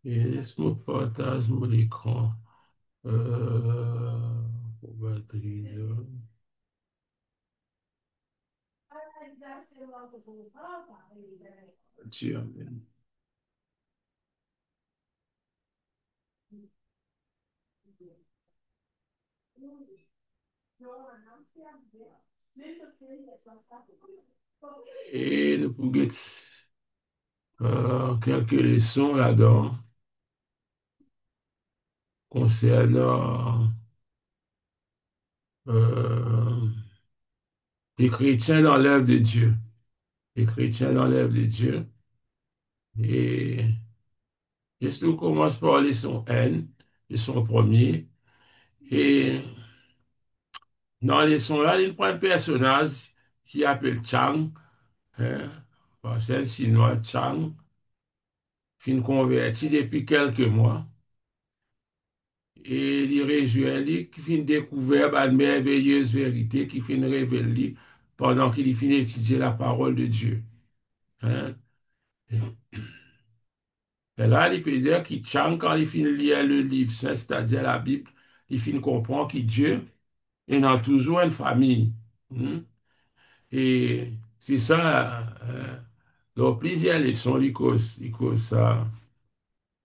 Et laisse-moi partager mon écran. Pour batterie, là. Dieu, amen. Et nous pouvons quelques leçons là-dedans concernant euh, les chrétiens dans l'œuvre de Dieu. Les chrétiens dans l'œuvre de Dieu. Et laisse nous commence par leçon N, leçon premier. Et dans la leçon là, il prend un personnage qui appelle Chang, hein, c'est un Chinois Chang, qui est converti depuis quelques mois. Et il rejoint lui, qui finit découvrir une merveilleuse vérité qui finit révéler pendant qu'il finit étudier la parole de Dieu. Hein. Et là, il peut dire qu'il Chang, quand il finit lire le livre saint, c'est-à-dire la Bible, il finit comprendre que Dieu est dans toujours une famille. Hein. Et c'est ça, donc plusieurs leçons, il cause ça,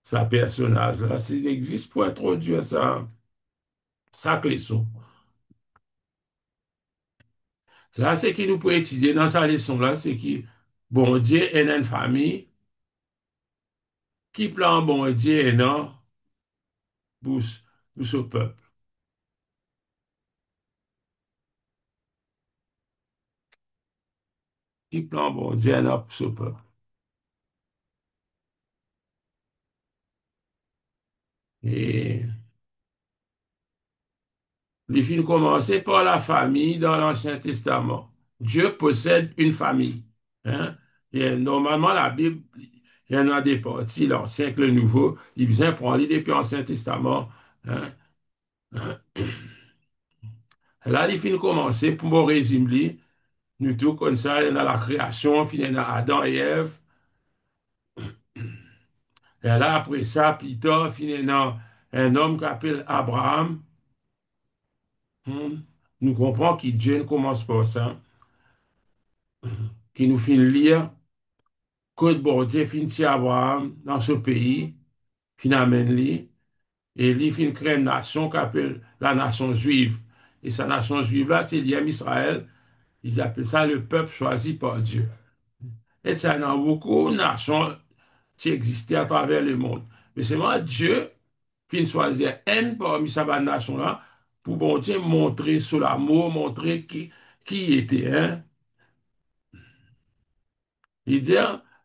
ça personnage là. Il existe pour introduire ça, chaque leçon. Là, ce qui nous peut étudier dans sa leçon là, c'est que bon Dieu est une famille qui plan bon Dieu est non pour, pour ce peuple. Qui plan bon Dieu est non pour ce peuple. Et les films commencer par la famille dans l'Ancien Testament. Dieu possède une famille. Hein? Et normalement, la Bible, il y en a des parties, l'Ancien que le Nouveau, il vient prendre depuis l'Ancien Testament. Hein? Là, il finit commencer, pour me résumer, nous tout comme ça, il y a la création, puis il y a Adam et Ève. Et là, après ça, plus tard, il y a un homme qui s'appelle Abraham. Hmm. Nous comprenons que Dieu commence par ça, qui nous fait lire que bon Dieu finit Abraham dans ce pays, finalement, lui, et lui fin crée une nation qu'on appelle la nation juive. Et sa nation juive là, c'est l'Iem Israël. Ils appellent ça le peuple choisi par Dieu. Et ça, dans beaucoup de nations qui existaient à travers le monde. Mais c'est moi, Dieu, fin choisir une parmi sa nation là, pour bon Dieu montrer sous l'amour, montrer qui il était. Hein? Il dit,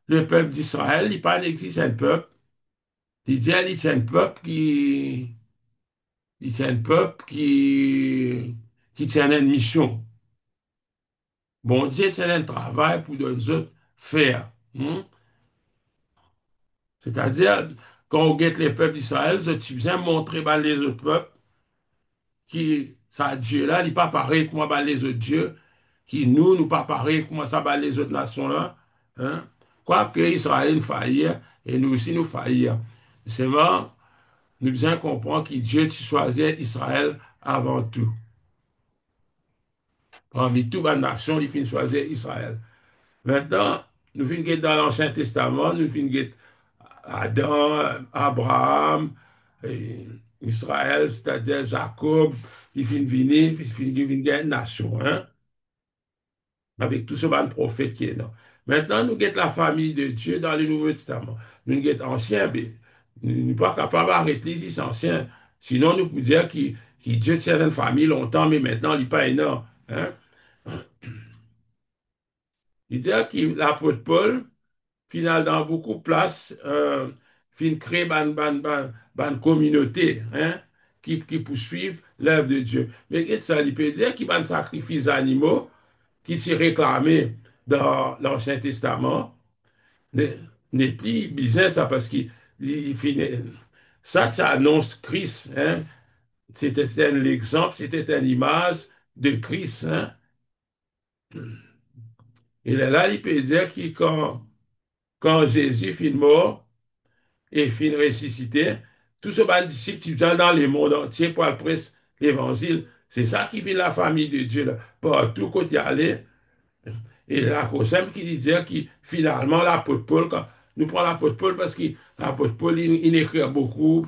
le peuple d'Israël, il pas n'existe un peuple. Il dit, il c'est un peuple c'est un peuple qui tient une mission. Bon Dieu tient un travail pour les autres faire. Hein. C'est-à-dire, quand on guette les peuples d'Israël, tu viens montrer ben, les autres peuples qui, ça Dieu là, il n'est pas pareil comment ben, les autres dieux, qui nous pas pareil comment ça ben, les autres nations là. Hein. Quoique Israël faillit, et nous aussi nous faillir. C'est bon, nous devons comprendre que Dieu tu choisit Israël avant tout. Parmi toutes les nations, il finit choisir Israël. Maintenant, nous finissons dans l'Ancien Testament, nous finissons Adam, Abraham, et Israël, c'est-à-dire Jacob, il finit venir, il finit venir une nation, hein, avec tout ce band prophète qui est là. Maintenant, nous guettons la famille de Dieu dans le Nouveau Testament. Nous guettons anciens, mais nous ne sommes pas capables d'arrêter les anciens. Sinon, nous pouvons dire que Dieu tient une famille longtemps, mais maintenant, il n'est pas énorme. Hein. Il dit que l'apôtre Paul, final, dans beaucoup de places, fin créer une communauté hein, qui poursuivent l'œuvre de Dieu. Mais qu'est-ce que ça il peut dire qu'il y a un sacrifice animaux qui s'est réclamé dans l'Ancien Testament n'est n'est plus bizarre ça parce qu'il finit ça annonce Christ. Hein, c'était un exemple, c'était une image de Christ. Hein. Et là, il peut dire que quand Jésus fut mort, et fin ressuscité, tout ce ban disciple qui vient dans le monde entier pour le prêcher l'évangile. C'est ça qui fait la famille de Dieu, là. Par tout côté aller. Et la Kosem qui dit que finalement, l'apôtre Paul, quand nous prenons l'apôtre Paul parce que l'apôtre Paul, il écrit beaucoup,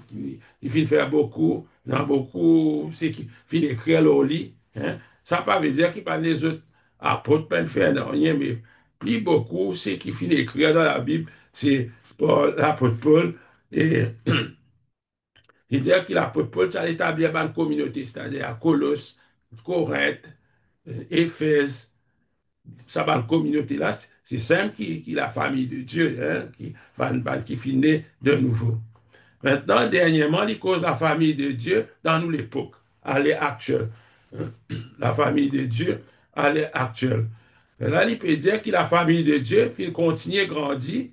il finit faire beaucoup, dans beaucoup, c'est qu'il finit écrire au lit. Hein. Ça ne veut pas dire qu'il parle des autres apôtres, pas faire non, rien, mais plus beaucoup, c'est qu'il finit écrire dans la Bible, c'est l'apôtre Paul. Et il dit que l'apôtre Paul, ça a établi une communauté, c'est-à-dire à Colosse, Corinthe, Éphèse, ça va communauté là, c'est simple qui la famille de Dieu, hein, qui finit de nouveau. Maintenant, dernièrement, il cause la famille de Dieu dans nous l'époque, à l'ère actuelle. La famille de Dieu à l'ère actuelle. Et là, il peut dire que la famille de Dieu, il continue à grandir,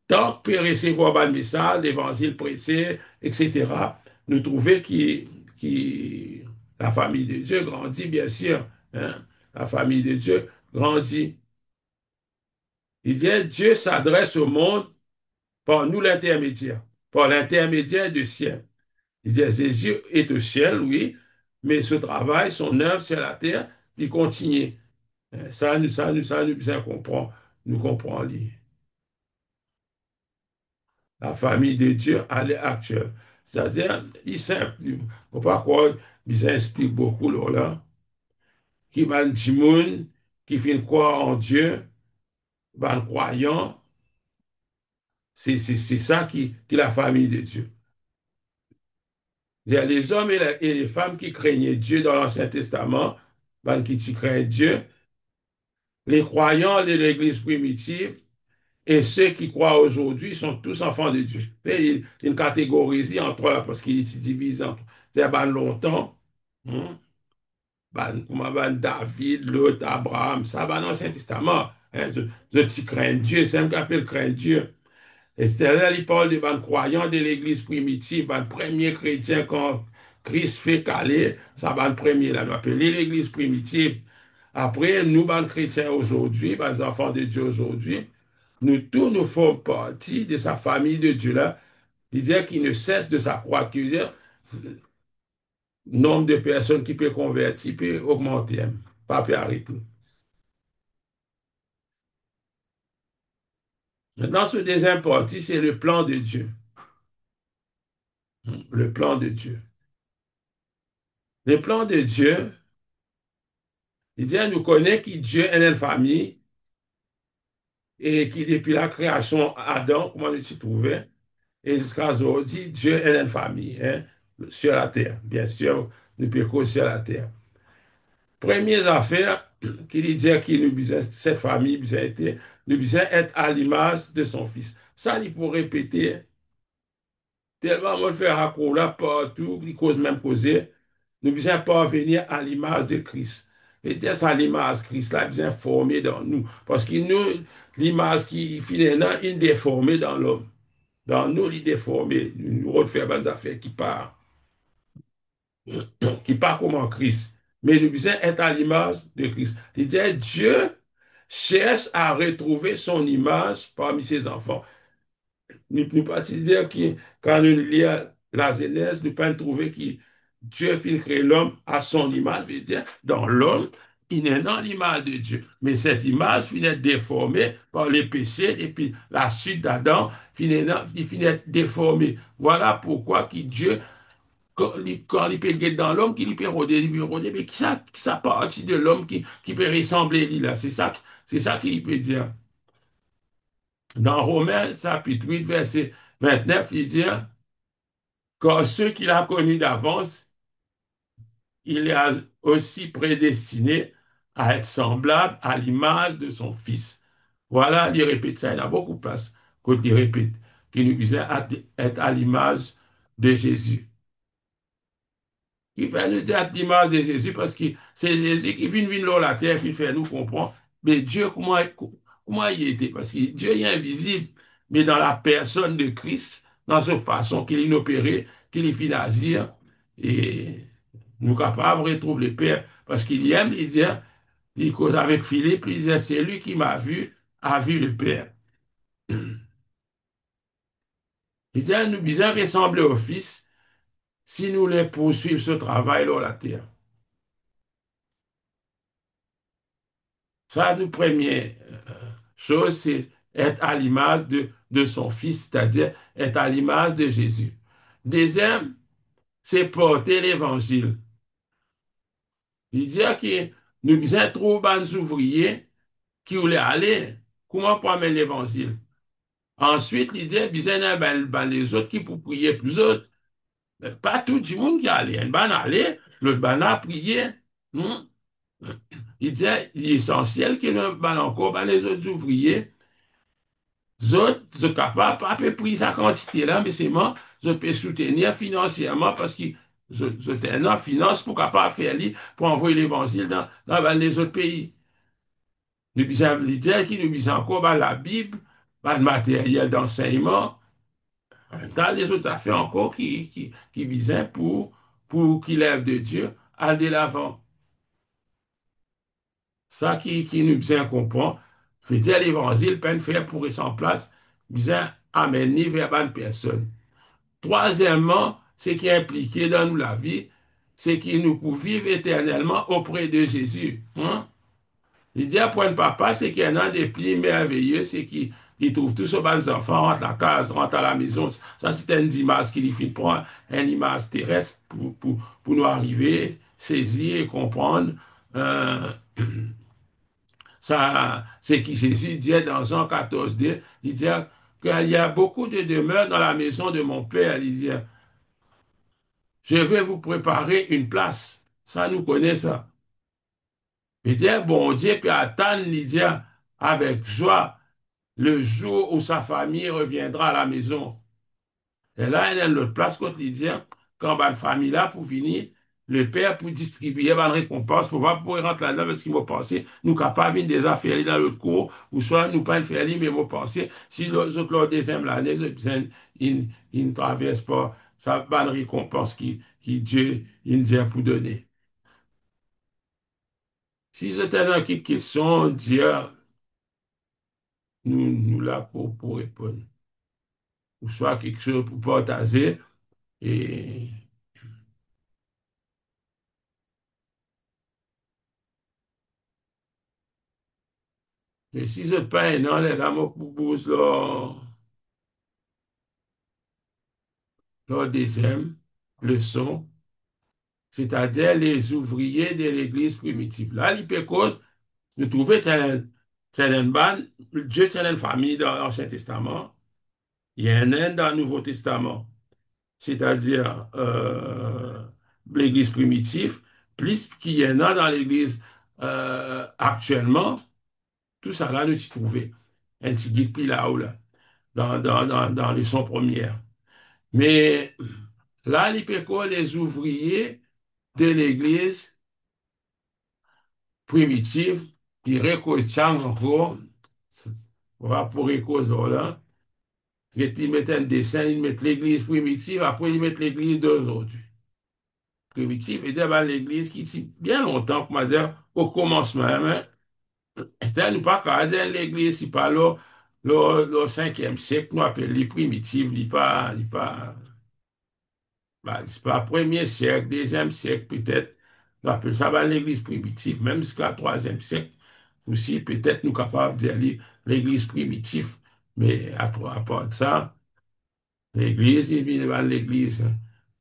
tant que peut recevoir le message, l'évangile pressé, etc. Nous trouvons que la famille de Dieu grandit, bien sûr. Hein. La famille de Dieu grandit. Il dit, Dieu s'adresse au monde par nous l'intermédiaire, par l'intermédiaire du ciel. Il dit, Jésus est au ciel, oui, mais ce travail, son œuvre sur la terre, il continue. Ça, nous bien comprend, nous comprend lui. La famille de Dieu à l'heure actuelle. C'est-à-dire, il est simple. Il ne faut pas croire, il explique beaucoup là, qui va un qui fait croire en Dieu, va croyant, c'est ça qui est la famille de Dieu. C'est-à-dire, les hommes et les femmes qui craignaient Dieu dans l'Ancien Testament, ben, qui craignent Dieu, les croyants de l'Église primitive et ceux qui croient aujourd'hui sont tous enfants de Dieu. Il catégorise entre eux parce qu'il se divise entre. C'est ben longtemps, hein, ben David, Lot, Abraham, ça ben l'Ancien Testament. Hein, qui craignent Dieu, c'est un qui appelle craindre Dieu. Et c'est là, il parle de ban croyants de l'Église primitive, ban premier chrétien quand Christ fait caler, ça ban premier là, nous appelons l'Église primitive. Après, nous, ban chrétiens aujourd'hui, ban enfants de Dieu aujourd'hui, nous tous nous faisons partie de sa famille de Dieu là. Il dit qu'il ne cesse de s'accroître, il veut dire le nombre de personnes qui peut convertir peut augmenter, hein, pas peut arrêter. Maintenant, ce deuxième partie, c'est le plan de Dieu. Le plan de Dieu. Le plan de Dieu, il dit, nous connaît que Dieu est une famille et qui, depuis la création Adam, comment il s'y trouvait, et jusqu'à aujourd'hui, Dieu est une famille, hein, sur la terre. Bien sûr, nous péchons sur la terre. Première affaire qu'il dit qu'il nous besoin, cette famille, nous besoin être à l'image de son fils. Ça, il faut répéter tellement on fait raccourci là partout, il cause même causer. Nous besoin parvenir à l'image de Christ. Et dès à l'image de Christ, là, besoin former dans nous. Parce que nous, l'image qui finalement, il est déformée dans l'homme. Dans nous, il est déformé. Nous faire des affaires qui part comme en Christ. Mais nous besoin être à l'image de Christ. Il dit, Dieu cherche à retrouver son image parmi ses enfants. Nous pas dire que quand nous lisons la Genèse, nous pas trouver que Dieu fit créer l'homme à son image, veut dire dans l'homme, il est dans l'image de Dieu. Mais cette image finit déformée par les péchés et puis la chute d'Adam il finit déformée. Voilà pourquoi que Dieu, quand il peut être dans l'homme, qu'il peut rôder, mais qui ça partie de l'homme qui peut ressembler lui là. C'est ça qu'il peut dire. Dans Romains, chapitre 8, verset 29, il dit, car ceux qu'il a connus d'avance, il les a aussi prédestinés à être semblables à l'image de son Fils. Voilà, il répète ça, il y a beaucoup de place quand il répète, qu'il nous disait être à l'image de Jésus. Il va nous dire à l'image de Jésus parce que c'est Jésus qui vient venir la terre, qui fait nous comprendre. Mais Dieu, comment il était? Parce que Dieu est invisible, mais dans la personne de Christ, dans cette façon qu'il est opéré, qu'il est fait agir, et nous capables de retrouver le Père. Parce qu'il aime, il dit, il cause avec Philippe, il dit, c'est lui qui m'a vu, a vu le Père. Il dit, nous bisons ressembler au Fils si nous les poursuivons ce travail sur la terre. Ça, nous, première chose, c'est être à l'image de son Fils, c'est-à-dire être à l'image de Jésus. Deuxième, c'est porter l'Évangile. Il dit que nous bisons trouver des ouvriers qui voulaient aller, comment pour amener l'Évangile. Ensuite, l'idée, bien, ben, les autres qui pour prier plus autres. Mais pas tout le monde qui allait. Un ban allait, l'autre ban a prié. Hmm. Il dit, l'essentiel que le ban encore, ben, les autres ouvriers, les autres, sont capables, pas peu pris sa quantité là, mais c'est moi, je peux soutenir financièrement parce que je t'ai en finance pour capable faire lui, pour envoyer l'évangile dans ben, les autres pays. Nous bisons, l'idée qui nous bisons encore, ben, la Bible, ben, le matériel d'enseignement, dans les autres affaires encore qui visaient pour qu'il lève de Dieu, aller de l'avant. Ça qui nous bien comprend, c'est dire l'évangile, peine faire pour rester en place, bien amener vers bonne personne. Troisièmement, ce qui est impliqué dans nous la vie, c'est qu'il nous pour vivre éternellement auprès de Jésus. Hein? L'idée pour un papa, c'est qu'il y en a des plis merveilleux, c'est qu'il trouve tous ces bons enfants, rentre à la case, rentre à la maison. Ça, c'est une image qu'il fait prendre, une image terrestre pour nous arriver, saisir et comprendre. Euh, ça, c'est qui Jésus dit dans Jean 14, il dit qu'il y a beaucoup de demeures dans la maison de mon Père. Il dit, je vais vous préparer une place. Ça, nous connaissons ça. Il dit, bon Dieu peut attendre, il dit, avec joie le jour où sa famille reviendra à la maison. Et là, il y a l'autre place contre Lydia, quand la famille là pour venir, le père pour distribuer une récompense, pour pas pouvoir rentrer là-dedans, parce qu'il m'a pensé, nous capables des affaires dans l'autre cours, ou soit nous pas faire mais m'a pensé, si les autres, leur deuxième l'année, ils ne traversent pas, ça pas une récompense qui Dieu, il nous a pour donner. Si c'était une petite question, Dieu, nous là pour répondre. Ou soit quelque chose pour partager, et, mais si je pas un an, là, moi, propose leur deuxième leçon, c'est-à-dire les ouvriers de l'Église primitive. Là, l'hypécause, nous trouvons une bonne, Dieu tient une famille dans l'Ancien Testament, il y en a un dans le Nouveau Testament, c'est-à-dire l'Église primitive, plus qu'il y en a dans l'Église actuellement, tout ça là, nous y trouvons. Un petit guide puis là, dans les sons premières. Mais là, l'IPECO, les ouvriers de l'Église primitive, qui récoltent encore, on va pour récolter là, ils mettent un dessin, ils mettent l'Église primitive, après ils mettent l'Église d'aujourd'hui. Primitive, et ben, l'Église qui dit bien longtemps, comment dire, au commencement, hein, c'était pas qu'à dire l'Église, c'est pas le 5e siècle, nous appelons les primitives, bah, c'est pas premier siècle, deuxième siècle, peut-être. On appelle ça bah, l'église primitive, même jusqu'à troisième siècle. Aussi, peut-être nous capables de dire l'église primitive. Mais à part de ça, l'église, il vient de l'église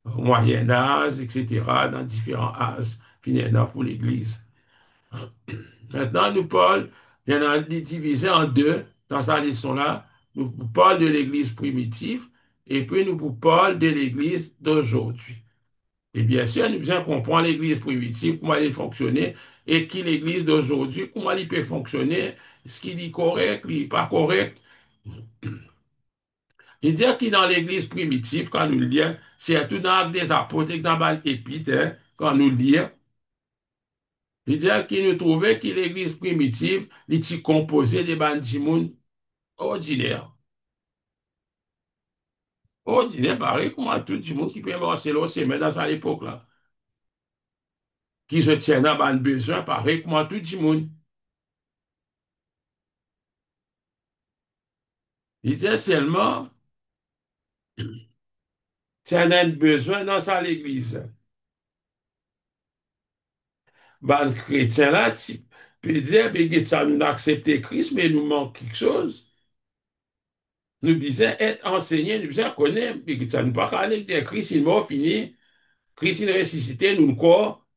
au Moyen Âge, etc., dans différents âges, finalement, pour l'église. Maintenant, nous parlons, il y en a divisé en deux dans sa leçon-là. Nous parlons de l'église primitive et puis nous parlons de l'église d'aujourd'hui. Et bien sûr, nous devons comprendre l'Église primitive, comment elle fonctionnait, et qui l'Église d'aujourd'hui, comment elle peut fonctionner, ce qui est correct, ce qui n'est pas correct. Il dit que dans l'Église primitive, quand nous lisons, surtout dans l'Acte des Apôtres et dans l'Épître, hein, quand nous lisons, il dit qu'il nous trouvait que l'Église primitive était composée de bandits ordinaires. Ordinaire, pareil, comment tout le monde qui peut marcher là, c'est dans à l'époque là. Qui se tient dans le besoin, pareil, comment tout le monde. Il disait seulement, Tu en as besoin dans ça l'église. Ben, chrétien là, tu peux dire, ben, ça nous accepter Christ, mais il nous manque quelque chose. Nous disons être enseignés, nous disons connaître, mais ça nous pas aller dire Christ, il mort fini, Christ, il ressuscité, nous corps,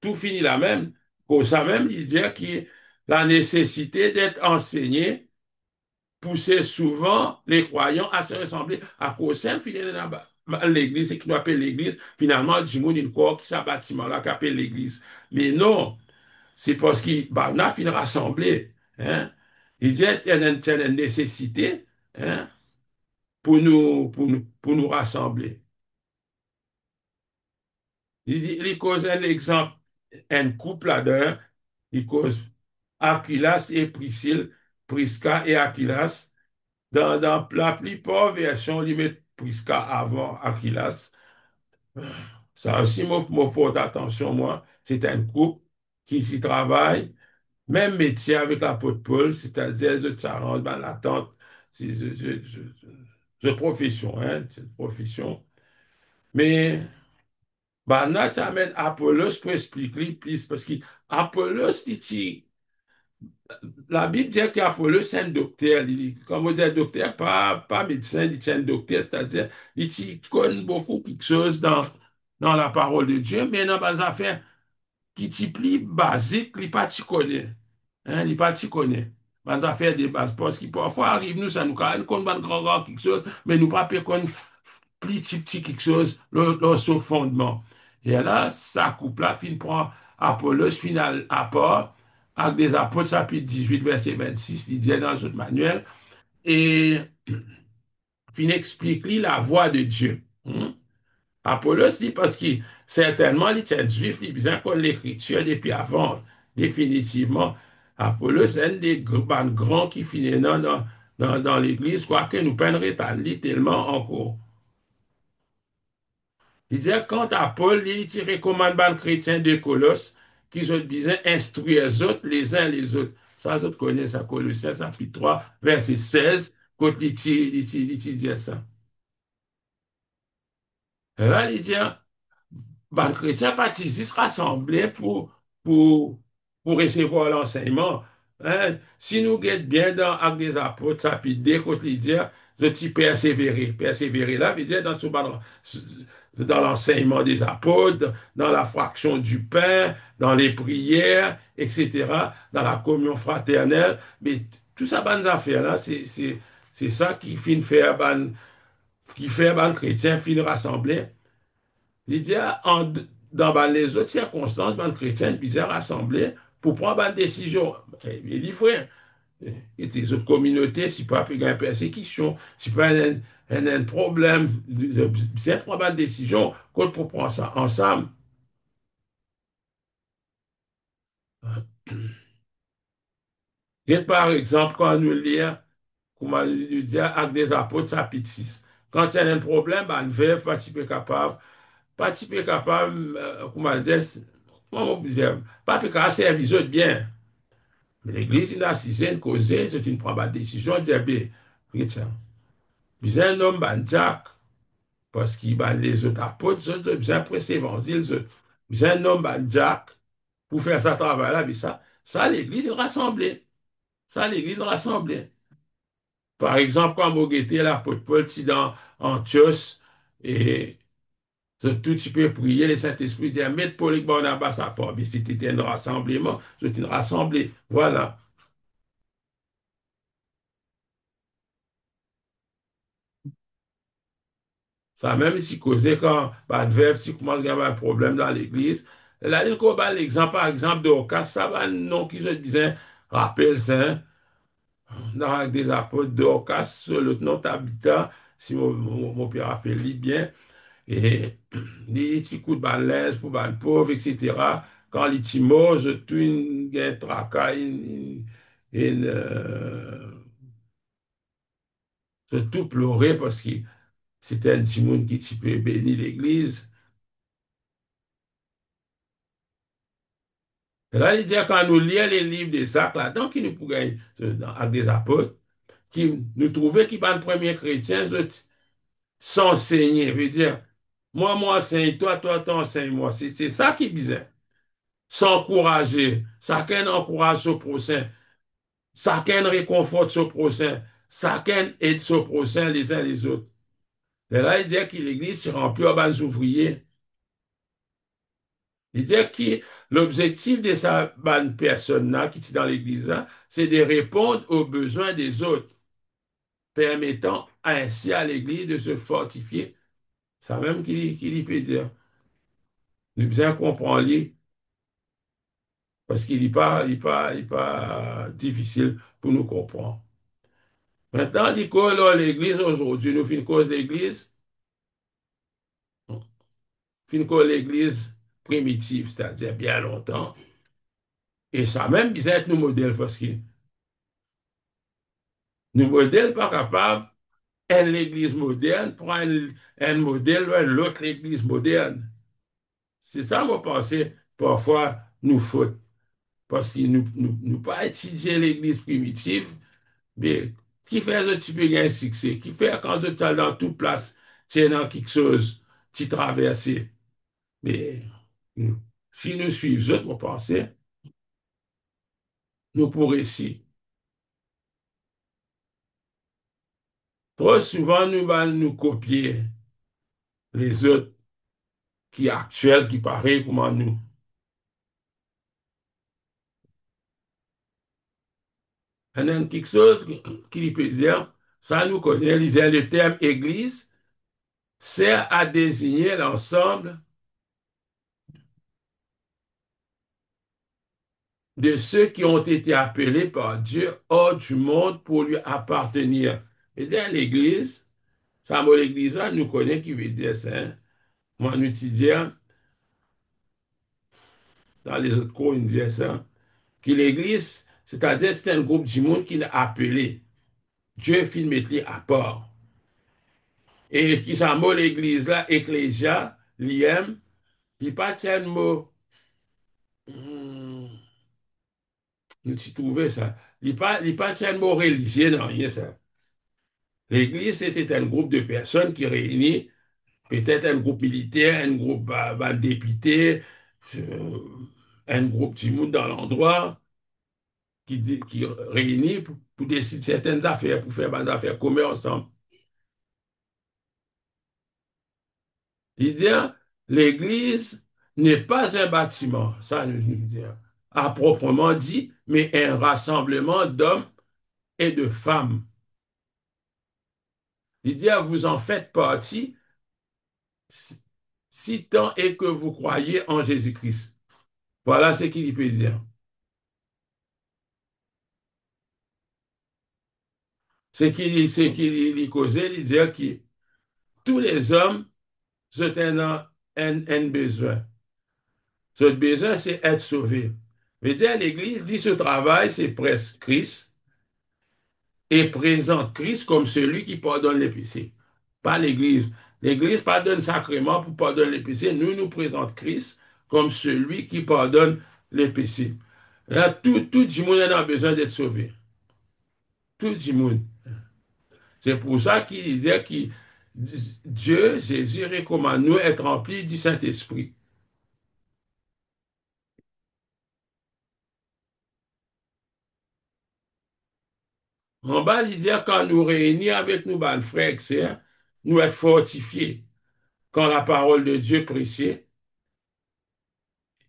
tout fini là même. Pour ça même, il dit que la nécessité d'être enseigné poussait souvent les croyants à se ressembler à cause saint fidèle dans l'église, ce qu'on appelle l'église, finalement, du monde, il corps qui s'est bâtiment là, qui appelle l'église. Mais non, c'est parce qu'il bah, on a fini rassembler. Hein? Il y a une nécessité hein, pour nous rassembler. Il cause un exemple, un couple là-dedans, il cause Aquilas et Priscille, Prisca et Aquilas. Dans la plupart des versions, ils mettent Prisca avant Aquilas. Ça aussi, me porte attention, moi. C'est un couple qui s'y travaille même métier avec l'apôtre Paul, c'est-à-dire je s'arrange dans l'attente, c'est profession, hein, c'est une profession. Mais bah, là, tu amènes Apollos pour expliquer plus, parce qu'Apollos, la Bible dit qu'Apollos, c'est un docteur. Comme on dit, docteur, pas médecin, il est un docteur, c'est-à-dire, il connaît beaucoup quelque chose dans la parole de Dieu, mais dans les affaires qui t'y plie basique, li pas t'y connaît. Hein, li pas t'y connaît. Dans affaires de base, parce que parfois arrive nous, ça nous carré, qu'on va grand quelque chose, mais nous pas qu'on pli petit quelque chose, le fondement. Et là, ça coupe là, fin prend Apollos, final apport, avec des apôtres, chapitre 18, verset 26, il dit dans notre manuel, et fin explique lui la voix de Dieu. Apollos dit parce que certainement, il était juif, il besoin qu'on l'écriture depuis avant. Définitivement, Apollos est un des grands qui finit dans l'église, quoique nous peindrons littéralement encore. Il dit, quant à Paul, il recommande les chrétiens de Colosse qu'ils ont besoin d'instruire les autres, les uns les autres. Ça, vous connaissez ça, Colossiens, chapitre 3, verset 16, quand il dit ça. Et là, il dit, ben, chrétiens participent rassemblés pour recevoir l'enseignement. Hein? Si nous guettons bien dans Actes des Apôtres, ça peut dire, quand il dit, je t'y persévérer. Persévérer là, veut dire dans l'enseignement des apôtres, dans la fraction du pain, dans les prières, etc., dans la communion fraternelle. Mais tout ça, bonnes affaires là, c'est ça qui fait faire, qui fait, chrétien, fin rassembler. Il dit, dans ben, les autres circonstances, ben, chrétiens bizarres rassemblés pour prendre une décision. Il dit, frère, et les autres communautés, si pas une persécution, si pas un problème, c'est prendre une décision qu'on peut prendre ça ensemble. Et par exemple, quand nous lisons, comment nous dit, Actes des Apôtres, chapitre 6, quand il y a un problème, ben, une veuve, pas capable, comment dire, comment on peut dire, pas capable de servir les autres bien. Mais l'Église, il a assisté une cause, c'est une prend la décision, de dire, chrétien, vous un homme, ben, Jack, parce qu'il ben, les autres apôtres, vous un presse évangile, vous un homme, ben, Jack, pour faire ça travail-là, mais ça, l'Église, il rassemblé. Ça, l'Église, il rassemblé. Par exemple, quand vous guettez l'apôtre Paul, tu dans Antioche, et tout tu peux prier, le Saint-Esprit dit, mettre Paul et Barnabas à part. Mais c'était un rassemblement, c'était une rassemblée. Voilà. Ça même si causé quand bah, verbe, si commence à avoir un problème dans l'église. Là, il y a l'exemple, par exemple, de Ocas, ça va non qui se disait, rappelle ça, dans des apôtres de Ocas, le nom Tabitha, si mon père rappelle bien, et les petits coups de balance pour les pauvres, etc. Quand les petits mots, je tout une tracas, je tout pleurer parce que c'était un petit monde qui peut bénir l'église. Et là, il dit quand nous lisons les livres des actes, là, donc il nous pourrait, dans Actes des apôtres, qui nous trouvait qui sont les premiers chrétiens, s'enseigner, veut dire, moi enseigne, toi t'enseignes moi. C'est ça qui est bizarre. S'encourager, chacun encourage son prochain, chacun réconforte son prochain, chacun aide son prochain les uns les autres. Et là, il dit que l'Église se remplit aux bonnes ouvriers. Il dit que l'objectif de cette bonne personne-là qui est dans l'Église, là, c'est de répondre aux besoins des autres, permettant ainsi à l'Église de se fortifier. C'est ça même qu'il peut dire. Nous bien comprendre lui, parce qu'il n'est pas, il est pas difficile pour nous comprendre. Maintenant, dit que là, l'Église aujourd'hui, nous finissons cause l'Église, finissons cause l'Église primitive, c'est-à-dire bien longtemps. Et ça même, bizarre être nos modèles, parce que nos modèles pas capables, l'Église moderne, prendre un modèle ou l'autre Église moderne. C'est ça, moi, pensée, parfois, nous faute. Parce que nous pas étudier l'Église primitive, mais qui fait un petit peu un succès, qui fait quand tu es dans toute place, tu es dans quelque chose, tu traverses. Mais si nous suivons autres, mon pensée, nous pourrons réussir. Trop souvent, nous allons nous copier les autres qui actuels, qui paraissent comme nous. Il y a quelque chose qui peut dire, ça nous connaît, il disait, le terme Église sert à désigner l'ensemble de ceux qui ont été appelés par Dieu hors du monde pour lui appartenir. Et dans l'Église, ça mot l'Église, là, nous connaît qui veut dire ça. Hein? Moi, nous disons, dans les autres cours, ils disaient ça, que l'Église, c'est-à-dire c'est un groupe du monde qui l'a appelé. Dieu fit mettre à part. Et qui ça mot l'Église là, Ecclésia, l'IM, puis pas tiens le mot, nous t'y trouvons ça. Il pas tiens le mot religieux, non, rien ça. L'Église, c'était un groupe de personnes qui réunit peut-être un groupe militaire, un groupe député, euh, un groupe du monde dans l'endroit qui réunit pour décider certaines affaires, pour faire des affaires communes ensemble. Il dit, l'Église n'est pas un bâtiment, ça nous dit, à proprement dit, mais un rassemblement d'hommes et de femmes. Il dit, vous en faites partie si tant est que vous croyez en Jésus-Christ. Voilà ce qu'il peut dire. C'est qu'il causait, il disait que tous les hommes ont un besoin. Ce besoin, c'est être sauvé. Mais dire l'Église dit ce travail, c'est presque Christ et présente Christ comme celui qui pardonne les péchés. Pas l'Église. L'Église pardonne sacrément pour pardonner les péchés. Nous présente Christ comme celui qui pardonne les péchés. Là, tout le monde a besoin d'être sauvé. Tout le monde. C'est pour ça qu'il disait que Dieu, Jésus, recommande nous être remplis du Saint-Esprit. En bas, il dit quand nous réunissons avec nos frères et sœurs, nous être fortifiés quand la parole de Dieu prêchée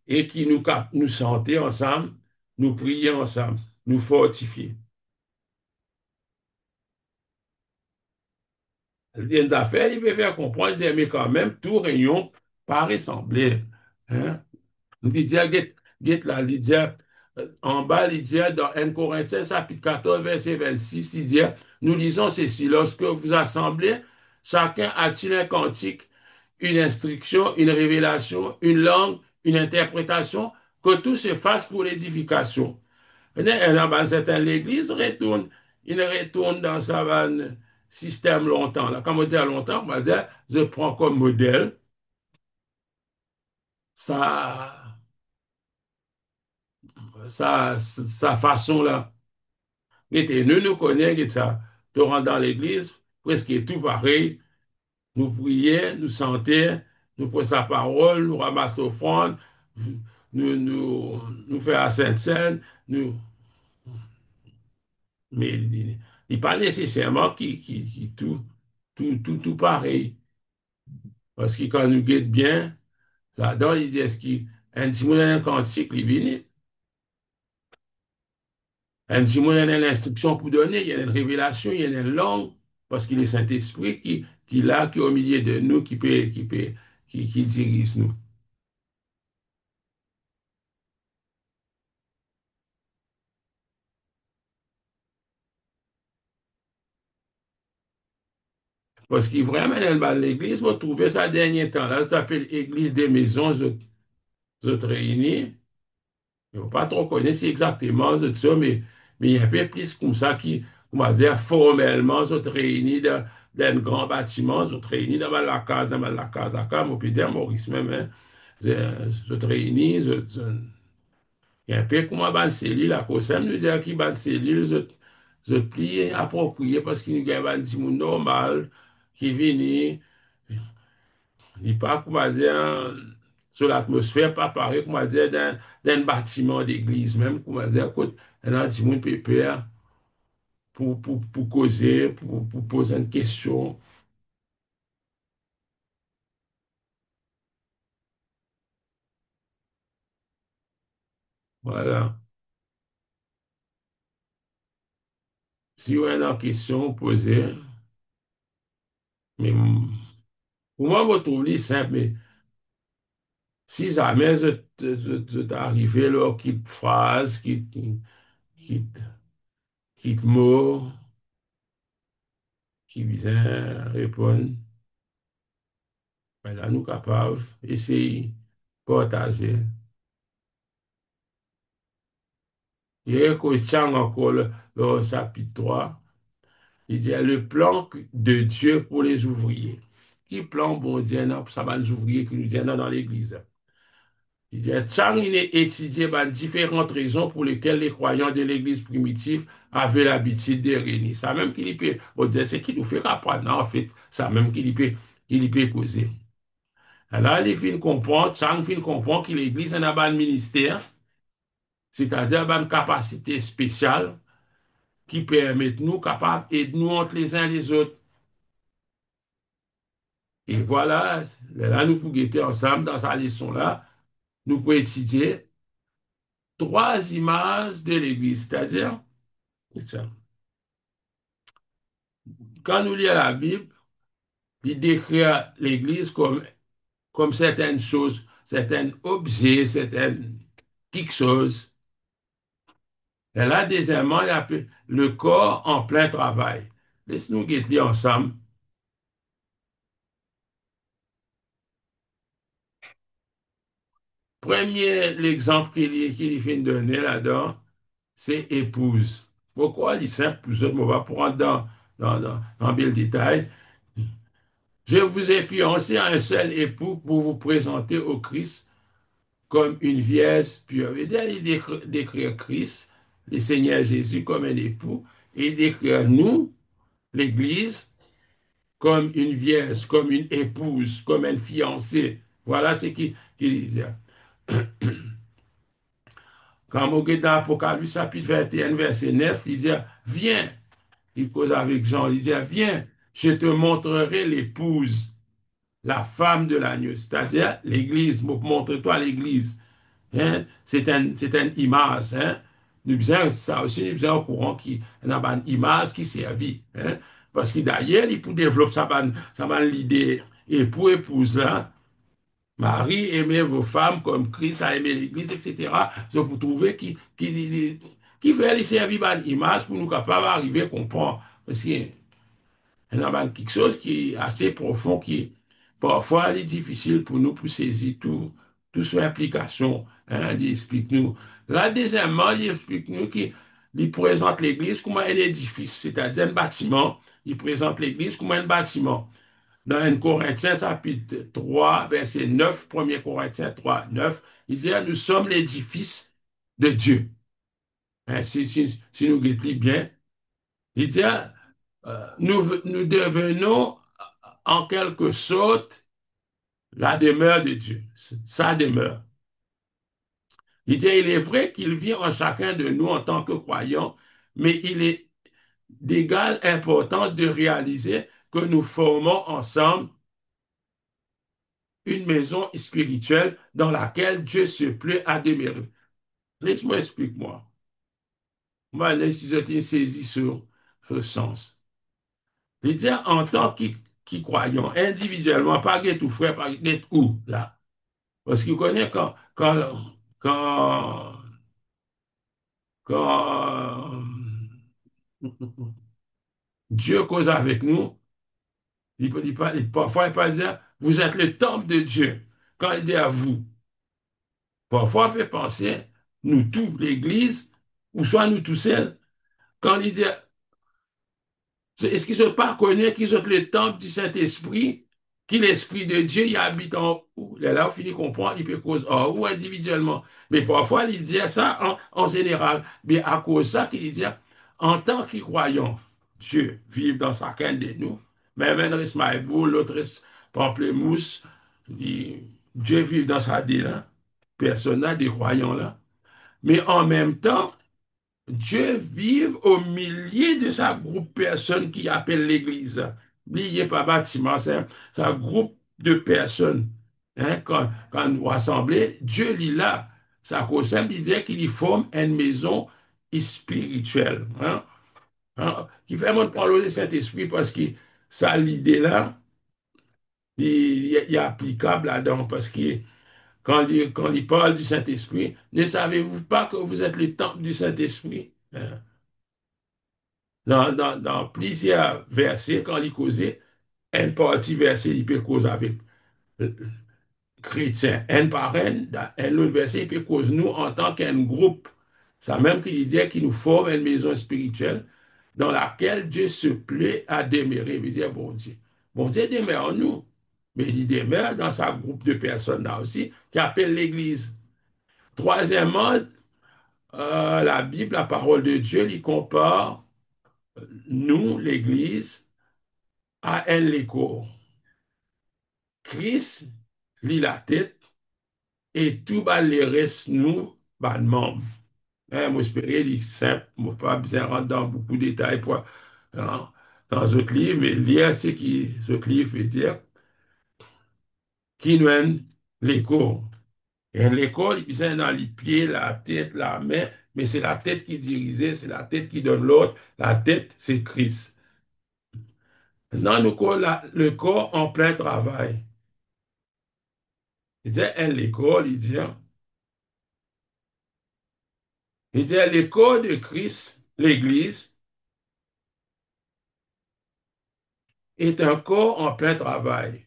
et qui nous sentait ensemble, nous prier ensemble, nous fortifier. Il y a des affaires, il peut faire comprendre, mais quand même, tout réunion pas ressembler. Hein? Lydia, get là, Lydia, en bas, Lydia, dans 1 Corinthiens, chapitre 14, verset 26, il dit, nous lisons ceci, lorsque vous assemblez, chacun a-t-il un cantique, une instruction, une révélation, une langue, une interprétation, que tout se fasse pour l'édification. L'Église retourne, il retourne dans sa système longtemps. Là. Quand on dit à longtemps, on va dire, je prends comme modèle sa, sa façon là. Et nous connaissons que ça. Tu rentres dans l'église, presque tout pareil. nous prier, nous chanter, nous prendre sa parole, nous ramasser l'offrande, nous faire la Sainte Seine, nous, mais il n'est pas nécessairement qui tout pareil. Parce que quand nous guette bien, là-dedans, il dit, est-ce qu'il un petit monde un cantique, il vient, un petit monde a une instruction pour donner, il y a une révélation, il y a une langue, parce qu'il est Saint-Esprit qui est là, qui est au milieu de nous, qui dirige nous. Parce qu'il vraiment dans l'église, vous trouvez ça dernier temps. Là, ça s'appelle Église des maisons, autres réunis. Je ne pas trop connaître si exactement ça, mais il y a un peu plus comme ça qui, on va dire, formellement, autres réunis dans un grand bâtiment, autres réunis dans la case, on peut dire Maurice même, hein. Autres réunis, il y a un peu comme une cellule à cause ça, nous dire qu'il y a une cellule, autres pli approprié parce qu'il y a un petit monde normal qui vient. Il pas, comment dire, sur l'atmosphère, pas pareil, comment dire, d'un bâtiment d'église, même, comment dire, écoute, il y a du monde pépère pour causer, pour poser une question. Voilà. Si vous avez une question posée, mais pour moi, je trouve simple, mais si jamais vous arrivé là, quitte phrase, quitte, quitte mot, qui vient répondre, ben là, nous capables, essayer, partager. Il y a Chang encore le chapitre 3. Il dit le plan de Dieu pour les ouvriers. Qui plan bon Dieu, non, ça va les ouvriers qui nous viennent dans l'église. Il dit Chang, il est étudié différentes raisons pour lesquelles les croyants de l'église primitive avaient l'habitude de réunir. Ça même qu'il peut, bon Dieu, c'est qui nous fait apprendre, non, en fait, ça même qu'il peut causer. Alors, il fin comprendre, Chang fin comprendre que l'église a un ministère, c'est-à-dire une capacité spéciale qui permettent nous capables et nous entre les uns les autres. Et voilà, là, nous pouvons guetter ensemble dans sa leçon-là, nous pouvons étudier trois images de l'Église, c'est-à-dire, quand nous lisons la Bible, il décrit l'Église comme certaines choses, certains objets, certaines quelque chose. Et là, deuxièmement, il y a le corps en plein travail. Laisse-nous guetter ensemble. Premier, l'exemple qu'il vient de donner là-dedans, c'est épouse. Pourquoi il est simple, plus on va prendre dans le détail. Je vous ai fiancé à un seul époux pour vous présenter au Christ comme une vierge pure. Il décrit Christ, le Seigneur Jésus, comme un époux, et il décrit nous, l'Église, comme une vierge, comme une épouse, comme un fiancé. Voilà ce qu'il dit. Quand on regarde dans Apocalypse chapitre 21, verset 9, il dit, viens, il cause avec Jean, il dit, viens, je te montrerai l'épouse, la femme de l'agneau, c'est-à-dire l'Église, montre-toi l'Église. Hein? C'est une image. Hein? Nous besoin, ça aussi, nous besoin au courant qu'il y a une image qui servit. Hein? Parce que d'ailleurs, il peut développer sa l'idée époux, épouse, là. Marie, aimez vos femmes comme Christ a aimé l'Église, etc. Donc, vous trouvez qui fait les servir une image pour nous capables d'arriver à comprendre. Parce qu'il y a quelque chose qui est assez profond, qui parfois est difficile pour nous pour saisir tout son implication. Hein, il explique-nous. Là, deuxièmement, il explique-nous qu'il présente l'Église comme un édifice, c'est-à-dire un bâtiment. Il présente l'Église comme un bâtiment. Dans 1 Corinthiens chapitre 3, verset 9, 1 Corinthiens 3, 9, il dit, nous sommes l'édifice de Dieu. Hein, si nous guettons bien, il dit, nous devenons en quelque sorte la demeure de Dieu, sa demeure. Il dit, il est vrai qu'il vit en chacun de nous en tant que croyants, mais il est d'égale importance de réaliser que nous formons ensemble une maison spirituelle dans laquelle Dieu se plaît à demeurer. Laisse-moi explique-moi. Moi, si je saisi ce sens. Il dit en tant que croyant, individuellement, pas tout frère, pas où, là. Parce qu'il connaît quand, quand Dieu cause avec nous, parfois il peut dire, vous êtes le temple de Dieu. Quand il dit à vous, parfois on peut penser, nous tous, l'Église, ou soit nous tous seuls, quand il dit, est-ce qu'ils ne pas connaître qu'ils sont le temple du Saint-Esprit, que l'Esprit de Dieu y habite en où? Là, on finit de comprendre, il peut cause en ou individuellement. Mais parfois, il dit ça en général. Mais à cause de ça, qu'il dit, en tant que croyant, Dieu vive dans chacun de nous. Même un reste Maïbou, l'autre reste Pamplemousse, Dieu vive dans sa dé là. Personne n'a des croyants là. Mais en même temps, Dieu vive au milieu de sa groupe de personnes qui appelle l'Église. N'oubliez pas bâtiment, c'est un groupe de personnes. Hein, quand nous rassemblons, Dieu lit là. Ça concerne l'idée qu'il y forme une maison spirituelle. Qui fait mon parler de Saint-Esprit parce que ça, l'idée-là, il est applicable là-dedans parce que quand il parle du Saint-Esprit, ne savez-vous pas que vous êtes le temple du Saint-Esprit? Hein? Dans plusieurs versets, quand il causait, une partie verset, il peut causer avec le chrétien, un par un, dans un autre verset, il peut causer nous en tant qu'un groupe. Ça même qu'il dit qu'il nous forme une maison spirituelle dans laquelle Dieu se plaît à demeurer. Il veut dire, bon Dieu. Bon Dieu demeure en nous, mais il demeure dans sa groupe de personnes là aussi, qui appelle l'Église. Troisièmement, la Bible, la parole de Dieu, il compare nous, l'Église, à un léco. Christ lit la tête et tout va les restes nous, ban membres. Hein, moi, j'espérais, il est simple, moi, pas besoin de rentrer dans beaucoup de détails pour, hein, dans d'autres livres, mais lire ce qui, ce livre veut dire, qui nous aime l'écho. Et l'écho, il vient dans les pieds, la tête, la main, mais c'est la tête qui dirige, c'est la tête qui donne l'autre. La tête, c'est Christ. Maintenant, le corps en plein travail. Il dit, l'école, il dit, l'école de Christ, l'Église, est un corps en plein travail.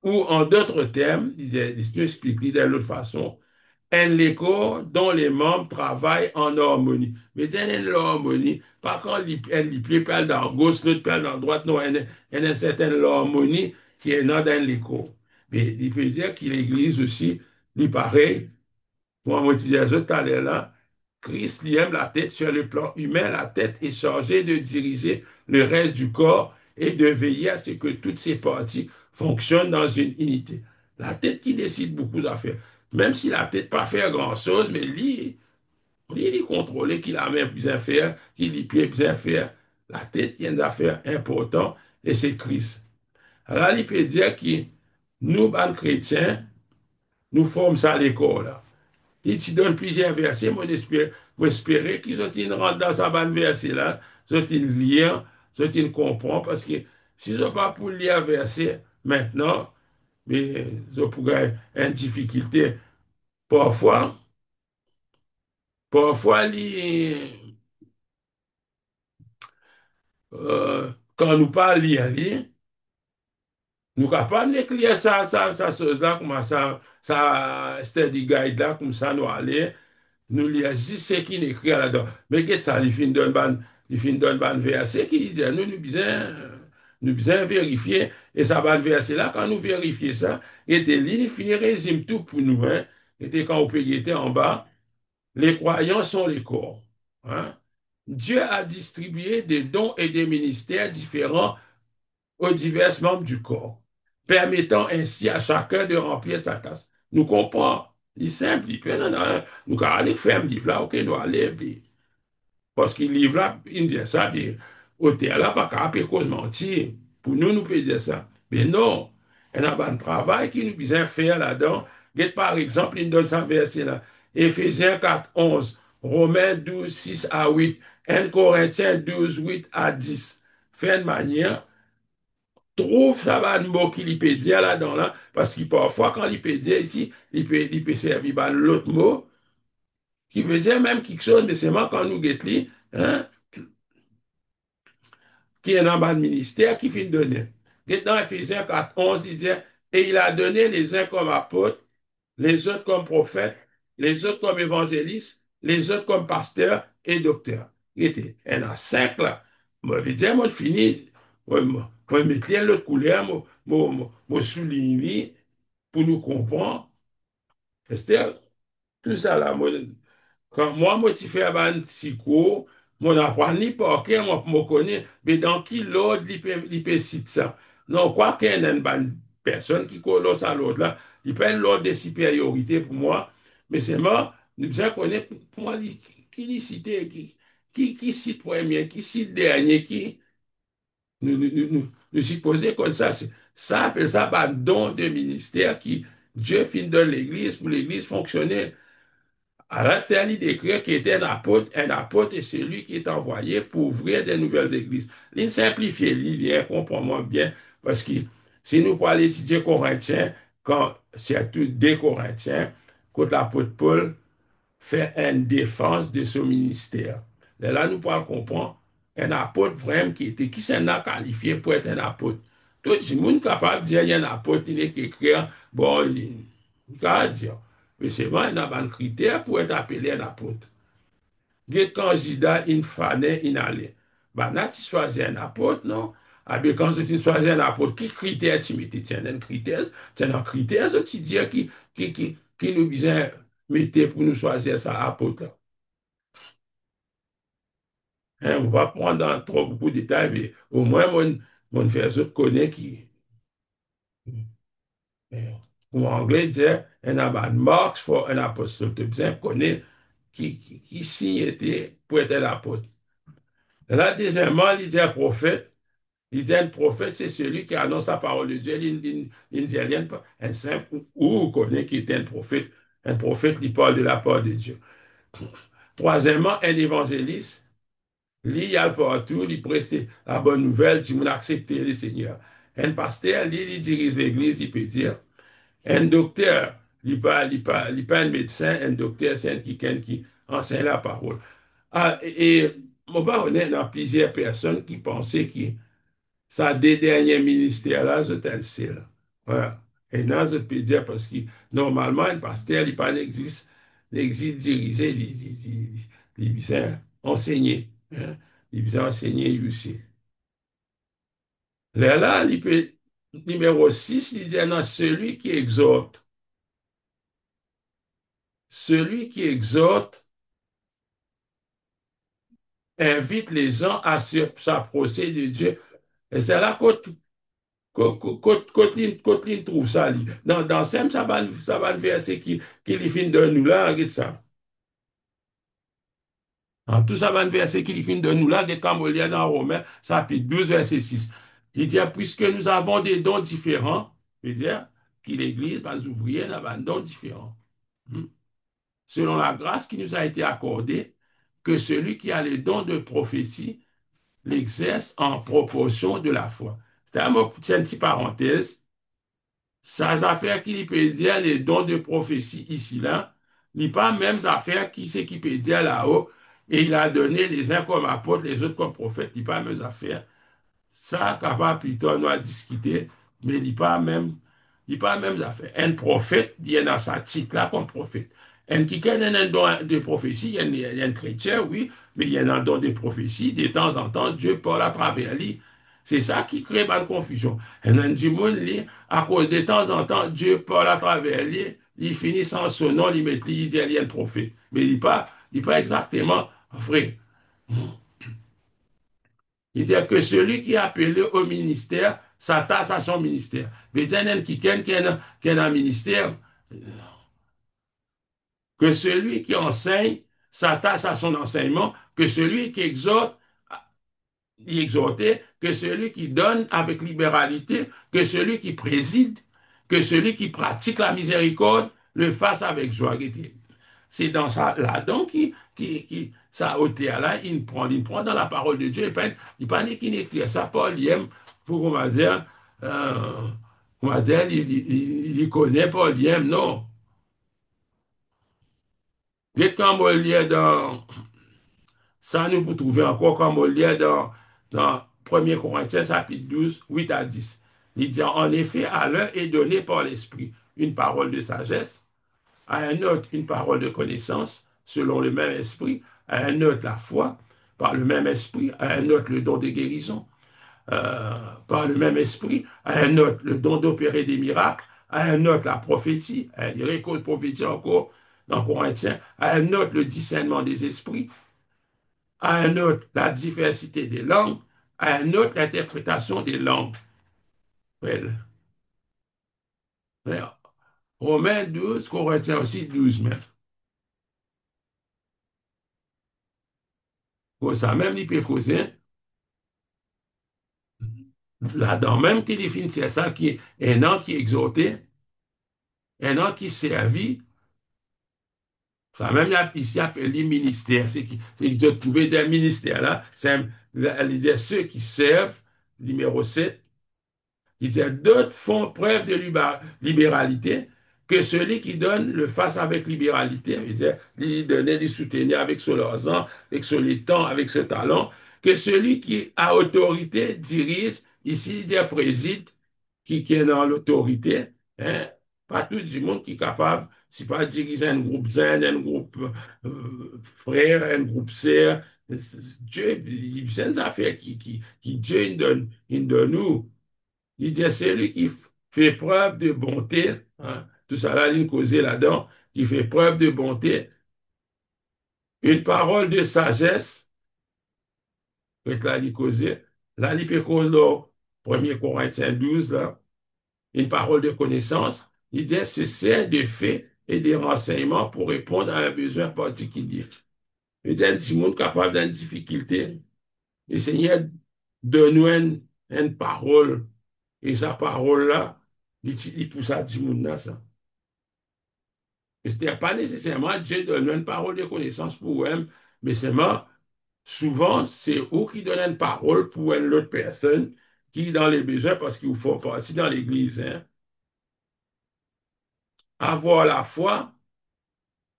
Ou en d'autres termes, il explique de l'autre façon, un école dont les membres travaillent en harmonie. Mais dans une harmonie, pas quand un parle dans gauche, l'autre parle dans droite, non, il y a une certaine harmonie qui est dans l'école. Mais il peut dire que l'Église aussi, il pareil, moi, je disais tout à l'heure là, Christ lui aime la tête sur le plan humain. La tête est chargée de diriger le reste du corps et de veiller à ce que toutes ses parties fonctionnent dans une unité. La tête qui décide beaucoup d'affaires. Même si la tête pas faire grand-chose, mais lui, il contrôle qu'il a même besoin faire, qu'il y peut besoin faire. La tête, il y a des affaires importantes et c'est Christ. Alors, il peut dire que nous, les chrétiens, nous formons ça à l'école, là. Il te donne plusieurs versets. Moi, j'espère qu'ils ont une rentre dans sa bande verset là, ils ont une lire, ils ont une comprendre, parce que s'ils n'ont pas pour lire verset maintenant, mais ils ont pour une difficulté. Parfois, parfois, quand nous parlons lire, nous sommes capables d'écrire ça, chose là, comme ça, study guide là, comme ça, nous aller. Nous lisons ce qu'il écrit là-dedans. Mais qu'est-ce que ça, il finit donne ban verset qui dit, nous besoin vérifier, et ça ban verset là, quand nous vérifions ça, et il finit résume tout pour nous, hein. Et quand on peut guetter en bas, les croyants sont les corps, hein. Dieu a distribué des dons et des ministères différents aux divers membres du corps, permettant ainsi à chacun de remplir sa tâche. Nous comprenons. Il est simple, il peut, non, non, nous allons faire un livre là, ok, nous allons, puis, parce qu'il livre là, il dit ça, puis, au terre là, pas qu'à cause mentir. Pour nous, nous peut dire ça. Mais non, il y a un travail qui nous besoin faire là-dedans. Par exemple, il nous donne ça verset là. Éphésiens 4, 11, Romains 12, 6 à 8, 1 Corinthiens 12, 8 à 10. Fait de manière, trouve ça va un mot qu'il peut dire là-dedans là, parce que parfois, quand il peut dire ici, il peut servir par l'autre mot, qui veut dire même quelque chose, mais c'est moi quand nous guettons, hein, qui est dans le ministère qui finit de donner. Dans Ephésiens 4, 11, il dit, et il a donné les uns comme apôtres, les autres comme prophètes, les autres comme évangélistes, les autres comme pasteurs et docteurs. Il était, il y en a cinq là. Moi, je veux dire, moi, je finis, moi, je mettre l'autre couleur, moi, souligner pour nous comprendre. C'est tout ça là, moi, quand moi, tu fais un psycho, mon apprend ni par cœur, moi, me connais, mais dans qui l'autre, il peut citer ça. Non, quoi qu'il y ait une bonne personne qui colosse à l'autre, là, il peut l'ordre de supériorité pour moi, mais c'est moi, nous devons connaître, pour moi, qui l'y cite, qui cite premier, qui cite dernier, qui, nous supposer comme ça, ça appelle ça un don de ministère qui, Dieu fin donne l'Église, pour l'Église fonctionner. Alors, c'était à lui d'écrire qui était un apôtre est celui qui est envoyé pour ouvrir des nouvelles églises. Il simplifie, il comprend bien, parce que si nous parlons étudier Corinthiens, quand c'est tout des Corinthiens, quand l'apôtre Paul fait une défense de son ministère. Et là, nous pouvons comprendre un apôtre vraiment qui s'en a qualifié pour être un apôtre. Tout le monde est capable de dire qu'il y a un apôtre qui n'est qu'écrire, bon, il peut dire. Mais c'est vrai, il y a un critère pour être appelé un apôtre. Get candidat in fane in aller. Bah, là, tu choisis un apôtre, non? Ah, bien, quand tu choisis un apôtre, quel critère tu mets? Tiens, un critère, ça, tu dis, qui nous vient mettre pour nous choisir ça apôtre, là. Hein, on va prendre dans trop beaucoup de détails, mais au moins, mon frère autres connaît qui, en anglais, dire, un about marks for an apostle. Tu besoin connaître qui signe était pour être un apôtre. Là, deuxièmement, il dit un prophète. Il dit un prophète, c'est celui qui annonce la parole de Dieu. Il dit un simple ou connaît qui est un prophète. Un prophète, il parle de la part de Dieu. Troisièmement, un évangéliste. Lui, il y a partout, il preste la bonne nouvelle, tu m'as accepté le Seigneur. Un pasteur, lui, il dirige l'église, il peut dire. Un docteur, il pas un médecin, un docteur, c'est quelqu'un qui enseigne la parole. Ah, et mon baronnet, il y a plusieurs personnes qui pensaient que ça, des derniers ministères-là, c'était un seul. Voilà. Et là, je peux dire parce que normalement, un pasteur, il pas n'existe diriger, il vient enseigner. Hein. Il vient enseigner aussi. Là, il peut, numéro 6, il dit, non, celui qui exhorte invite les gens à s'approcher de Dieu. Et c'est là Coteline trouve ça. Dans Sem, ça va le verset qui lui finit de nous là, regarde ça. En tout ça va le verset qui lui finit de nous là, regarde comme on lit dans Romains, chapitre 12, verset 6. Il dit, puisque nous avons des dons différents, il dit, que l'Église, les ouvriers, a des dons différents. Hmm. Selon la grâce qui nous a été accordée, que celui qui a les dons de prophétie l'exerce en proportion de la foi. C'est un mot, c'est une petite parenthèse. Ces affaires qu'il peut dire, les dons de prophétie ici-là, n'est pas même affaires qui c'est qui peut dire là-haut, et il a donné les uns comme apôtres, les autres comme prophètes, n'est pas même affaires. Ça, capable plutôt nous a discuté, mais il pas même affaire. Un prophète, il y a dans sa titre là comme prophète. Un qui a un don de prophétie, il y a un chrétien, oui, mais il y a un don de prophétie, de temps en temps, Dieu parle à travers lui. C'est ça qui crée une confusion. Et dans du monde, à cause de temps en temps, Dieu parle à travers lui, il finit sans son nom, il met il dit il y a un prophète. Mais il pas exactement vrai. Il dit que celui qui est appelé au ministère s'attache à son ministère. Mais il y a qui a un ministère, que celui qui enseigne s'attache à son enseignement, que celui qui exhorte y exhorter, que celui qui donne avec libéralité, que celui qui préside, que celui qui pratique la miséricorde le fasse avec joie. C'est dans ça là-dedans ça ôté là, il prend dans la parole de Dieu, il pas qu'il écrit ça, Paul, il aime, pour euh, comment dire, il connaît Paul, il aime, non. Dès quand on lit dans ça, nous pouvons trouver encore comme on lit dans 1 Corinthiens, chapitre 12, 8 à 10. Il dit, en effet, à l'un est donné par l'Esprit une parole de sagesse, à un autre une parole de connaissance, selon le même esprit, à un autre la foi, par le même esprit, à un autre le don de guérison, par le même esprit, à un autre le don d'opérer des miracles, à un autre la prophétie, il dirait que prophétie encore dans Corinthiens, à un autre le discernement des esprits, à un autre la diversité des langues, à un autre l'interprétation des langues. Well, well, Romains 12, Corinthiens aussi 12 même. Pour ça même, il peut causer là-dedans même qui définit ça, qui est un an qui est exhorté, un an qui servit, ça même ici appelé ministère, c'est qui doit trouver des ministères là, c'est ceux qui servent, numéro 7. Il dit, d'autres font preuve de libéralité, que celui qui donne le fasse avec libéralité. Il dit, lui donner, lui soutenir avec son argent, avec son temps, avec ce talent, que celui qui a autorité dirige, ici il dit préside, qui est dans l'autorité, hein, pas tout du monde qui est capable, c'est pas diriger un groupe zen, un groupe frère, un groupe sœur. Dieu, il y a des affaires qui Dieu il donne nous. Il dit, c'est lui qui fait preuve de bonté, hein, tout ça là, il causé là-dedans, qui fait preuve de bonté, une parole de sagesse, que là, il causé, là, il peut causer, 1 Corinthiens 12, là, une parole de connaissance, il dit, se sert de faits et des renseignements pour répondre à un besoin particulier. Il dit, un petit monde capable d'une difficulté, le Seigneur donne-nous une parole, et sa parole-là, il pousse à du monde là, ça. C'est pas nécessairement Dieu donne une parole de connaissance pour eux, mais seulement, souvent, c'est eux qui donnent une parole pour une autre personne qui est dans les besoins parce qu'ils font partie dans l'Église. Hein. Avoir la foi,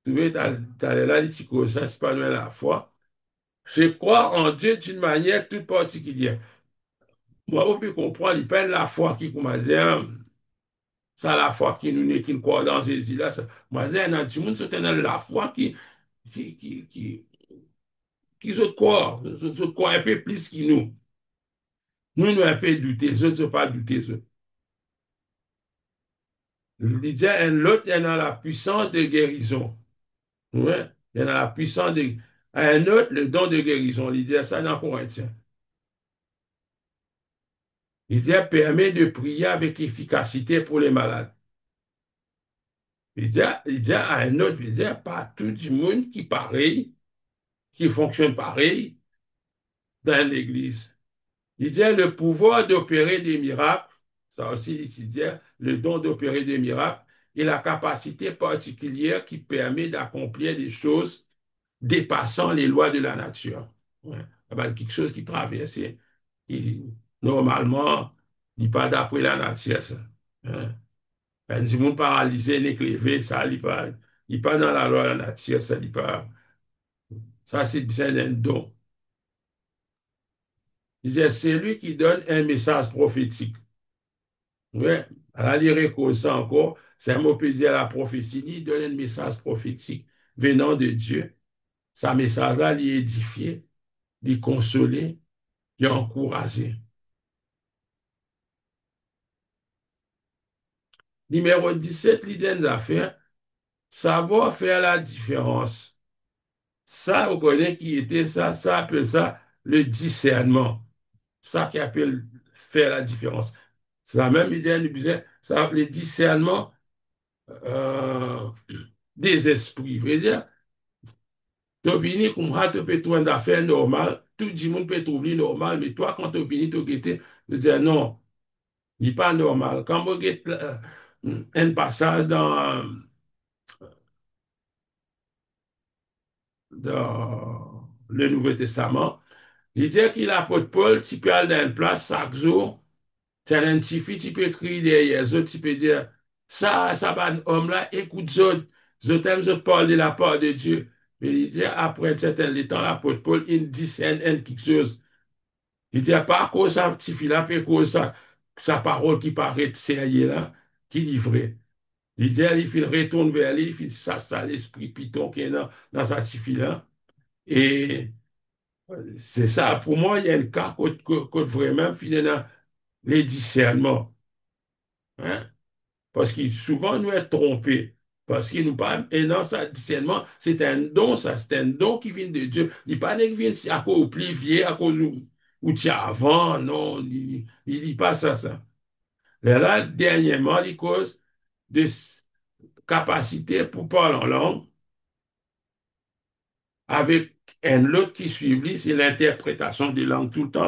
tu veux, t'as là, ça, c'est pas loin la foi. C'est croire en Dieu d'une manière toute particulière. Moi, vous pouvez comprendre, il parle la foi qui, comment dire, ça, la foi qui nous croit dans Jésus là. Ça. Moi, j'ai un anti-monde, c'est la foi qui, qui, qui, qui se croient un peu plus que nous. Nous un peu douter, les autres ne sont pas douter. Il disait, l'autre, il y a dans la puissance de guérison. Ouais, il y a dans la puissance de... Un autre, le don de guérison. Il disait ça dans Corinthiens. Il disait, permet de prier avec efficacité pour les malades. Il dit à un autre, il disait, pas tout le monde qui pareil, qui fonctionne pareil dans l'Église. Il dit le pouvoir d'opérer des miracles, ça aussi il dit le don d'opérer des miracles et la capacité particulière qui permet d'accomplir des choses dépassant les lois de la nature. Ouais. Quelque chose qui traverse, normalement, il n'est pas d'après la nature. Ça. Hein. Du monde paralysé, l'éclevé, ça, il pas dans la loi de la nature, ça, il pas. Ça, c'est bien un don. Il dit, c'est lui qui donne un message prophétique. Oui, à la ça encore, c'est un mot peut dire la prophétie, il donne un message prophétique venant de Dieu. Ce message-là, il édifié, il consolé, il encouragé. Numéro 17, l'idée des affaires, savoir faire la différence. Ça, vous connaissez qui était ça, ça appelle ça le discernement. Ça qui appelle faire la différence. C'est la même idée, nous disait, ça, les discernements euh, des esprits. Je veux dire, tu viens comme ça, tu peux trouver une affaire normale, tout le monde peut trouver normal, mais toi, quand tu viens, tu guettes, tu dis non, il n'est pas normal. Quand vous guettez un passage dans le Nouveau Testament, il dit que l'apôtre Paul, tu peux aller dans une place chaque jour, tu as un petit fille, tu peux crier derrière les autres, tu peux dire, ça va, homme là, écoute, je t'aime, je parle de la part de Dieu. Mais il dit, après un certain temps, l'apôtre Paul, il dit, c'est quelque chose. Il dit, pas à cause de ça, petit fille là, puis à cause de sa parole qui paraît sérieux là, qui livrait. Il dit, il retourne vers lui, il fait ça, l'esprit piton qui est dans sa petite fille là. Et c'est ça, pour moi, il y a un cas qu'on vraiment finit dans les discernements. Hein? Parce que souvent, nous est trompés. Parce qu'il nous parle, et non, ça, discernement, c'est un don, ça, c'est un don qui vient de Dieu. Il n'est pas né qui vient à cause du plus vieux, à cause où tu as avant, non, il passe à ça. Mais là, dernièrement, il cause de capacité pour parler en langue avec un autre qui suit lui, c'est l'interprétation des langues tout le temps.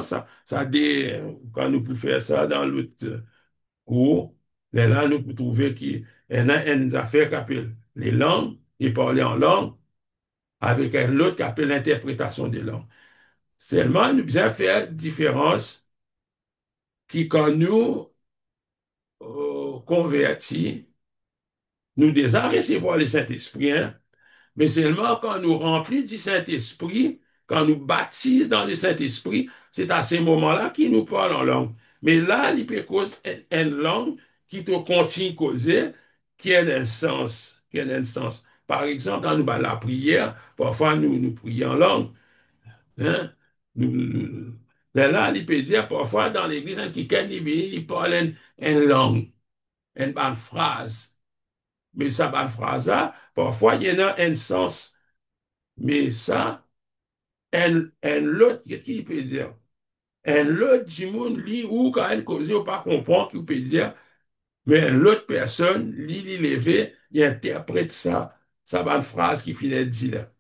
Quand nous pouvons faire ça dans l'autre cours, là, nous pouvons trouver qu'il y en a une affaire qui appelle les langues, et parler en langue, avec un autre qui appelle l'interprétation des langues. Seulement, nous devons faire différence qui, quand nous convertis, nous désirons recevoir le Saint-Esprit, hein, mais seulement quand nous remplis du Saint-Esprit, quand nous baptisons dans le Saint-Esprit, c'est à ce moment-là qu'il nous parle en langue. Mais là, il peut causer une langue qui te continue de causer, qui a un sens, qui a un sens. Par exemple, dans la prière, parfois nous prions en langue. Hein? Mais là, il peut dire parfois dans l'église, quelqu'un il parle une langue, une bonne phrase. Mais ça bonne phrase-là, parfois il y en a un sens. Mais ça, un autre, qu'est-ce qu'il peut dire? Un autre du monde, lui, ou quand elle cause, ou pas comprendre, qu'il peut dire, mais l'autre personne, lui, il levé, il interprète ça va une phrase qui finit de dire là.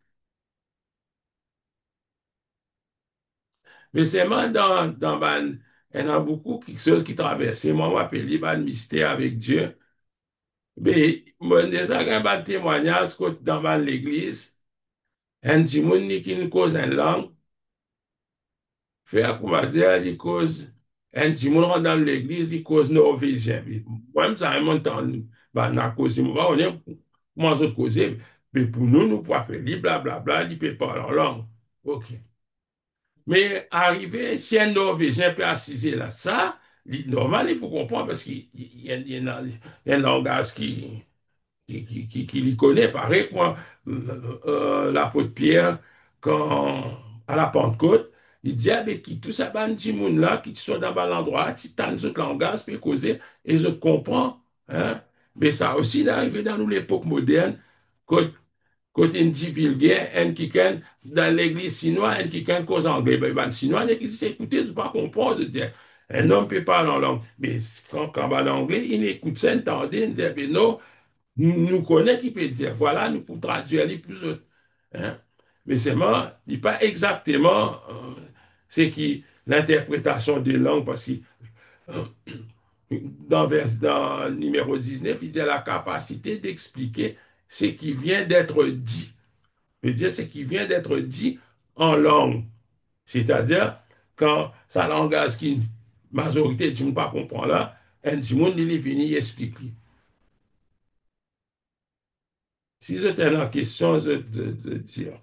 Mais c'est moi, il y en a beaucoup quelque chose qui traverse. Moi, je m'appelle ban mystère avec Dieu. Mais, moi, déjà, un témoignage dans l'église, un du monde qui nous cause une langue, faire, comment dire, il cause, un petit monde rentre dans l'église, il cause norvégien. Moi-même, ça remonte en nous. Bah, on a causé, moi, on est, comment autres causer, mais pour nous, nous pouvons faire, blablabla, il peut parler en langue. OK. Mais arrivé, si un norvégien peut assiser là, ça, normal, il faut comprendre parce qu'il y a un langage qui l'y connaît. Pareil que moi, l'apôtre Pierre, quand, à la Pentecôte, il dit avec qui tout ça, ban du monde là, qui sont dans l'endroit, qui t'as un autre langage, peut causer, et je comprends. Hein? Mais ça aussi, il est arrivé dans nous l'époque moderne, quand, quand il dit vulgaire, un qui dans l'église chinoise, un qui cause anglais, ben, ben, chinois, il dit, écoutez, je ne pas comprendre. Un homme peut parler en langue, mais quand on parle anglais, il écoute ça, il entendait, il dit, ben non, nous connaît qui peut dire, voilà, nous pouvons traduire les plus autres. Hein? Mais c'est moi, il n'est pas exactement c'est qui l'interprétation des langues, parce que euh, dans le numéro 19, il dit la capacité d'expliquer ce qui vient d'être dit. Il veut dire ce qui vient d'être dit en langue. C'est-à-dire, quand sa langage qui majorité du monde pas comprend là, un du monde il est venu expliquer. Si j'étais la question, je dire.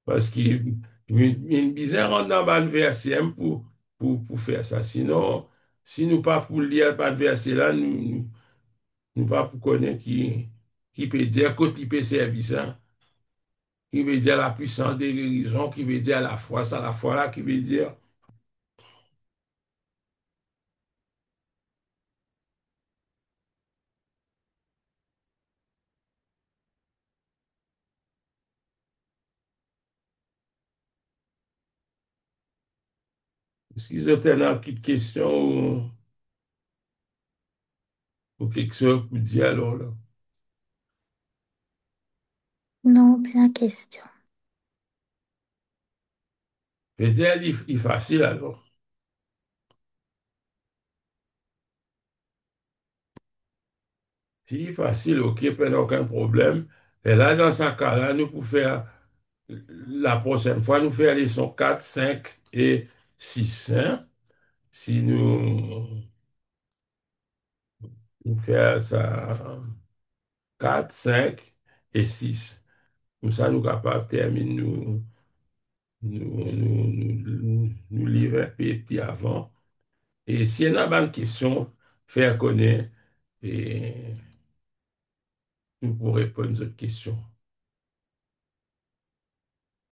Parce qu'il est bizarre en dans le verset hein, pour faire ça. Sinon, si nous pas pour lire le verset là, nous pas pour connaître qui peut dire côté peut servir ça, qui veut dire la puissance des guérisons, qui veut dire la foi, ça la foi là, qui veut dire. Est-ce qu'ils ont une petite question ou quelque chose pour dire alors là? Non, plus la question. Peut-être il est facile alors. Si il est facile, ok, pas aucun problème. Et là, dans ce cas-là, nous pouvons faire la prochaine fois, nous faire les leçons 4, 5 et 6, hein. Si nous faisons ça 4, 5 et 6. Comme ça, nous sommes capables de terminer nous livrer un peu puis avant. Et s'il y a une question, faire connaître et nous pourrons répondre aux autres questions.